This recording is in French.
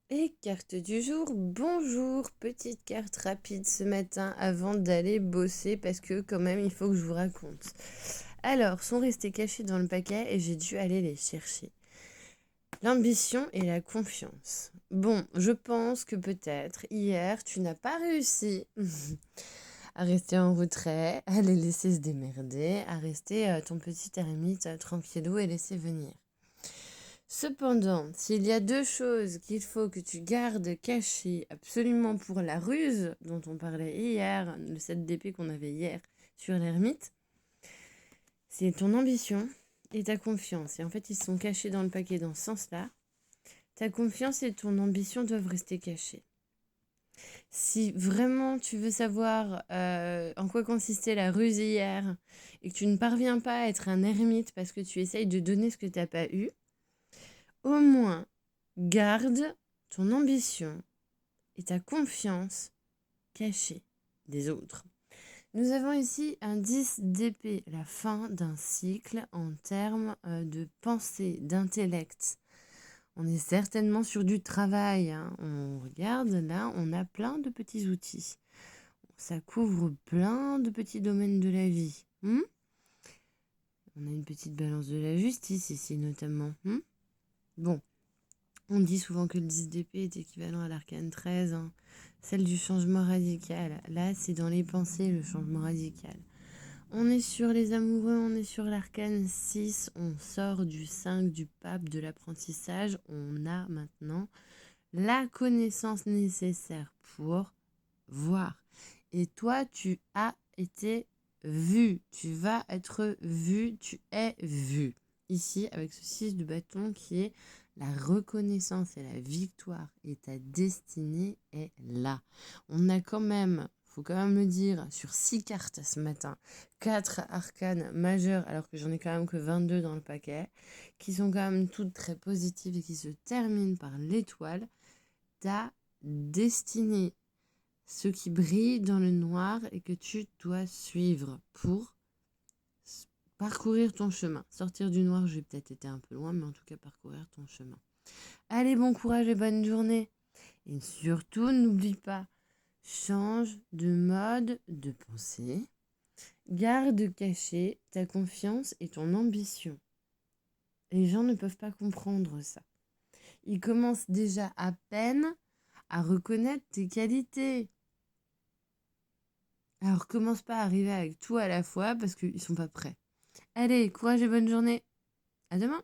Et carte du jour, bonjour, petite carte rapide ce matin avant d'aller bosser parce que quand même il faut que je vous raconte. Alors, sont restés cachés dans le paquet et j'ai dû aller les chercher. L'ambition et la confiance. Bon, je pense que peut-être hier tu n'as pas réussi à rester en retrait, à les laisser se démerder, à rester ton petit ermite tranquillou et laisser venir. Cependant, s'il y a deux choses qu'il faut que tu gardes cachées absolument pour la ruse dont on parlait hier, le 7 d'épée qu'on avait hier sur l'ermite, c'est ton ambition et ta confiance. Et en fait, ils sont cachés dans le paquet dans ce sens-là. Ta confiance et ton ambition doivent rester cachés. Si vraiment tu veux savoir en quoi consistait la ruse hier et que tu ne parviens pas à être un ermite parce que tu essayes de donner ce que tu n'as pas eu, au moins garde ton ambition et ta confiance cachée des autres. Nous avons ici un 10 d'épée, la fin d'un cycle en termes de pensée, d'intellect. On est certainement sur du travail, hein. On regarde, là, on a plein de petits outils. Ça couvre plein de petits domaines de la vie. On a une petite balance de la justice ici, notamment. Bon, on dit souvent que le 10 d'épée est équivalent à l'arcane 13, hein, celle du changement radical. Là, c'est dans les pensées, le changement radical. On est sur les amoureux, on est sur l'arcane 6, on sort du 5 du pape de l'apprentissage. On a maintenant la connaissance nécessaire pour voir. Et toi, tu as été vu, tu vas être vu, tu es vu. Ici, avec ce 6 de bâton qui est la reconnaissance et la victoire. Et ta destinée est là. On a quand même, faut quand même le dire, sur 6 cartes ce matin, 4 arcanes majeures, alors que j'en ai quand même que 22 dans le paquet, qui sont quand même toutes très positives et qui se terminent par l'étoile. Ta destinée, ce qui brille dans le noir et que tu dois suivre pour parcourir ton chemin. Sortir du noir, j'ai peut-être été un peu loin, mais en tout cas parcourir ton chemin. Allez, bon courage et bonne journée. Et surtout, n'oublie pas, change de mode de pensée. Garde caché ta confiance et ton ambition. Les gens ne peuvent pas comprendre ça. Ils commencent déjà à peine à reconnaître tes qualités. Alors commence pas à arriver avec tout à la fois parce qu'ils sont pas prêts. Allez, courage et bonne journée. À demain.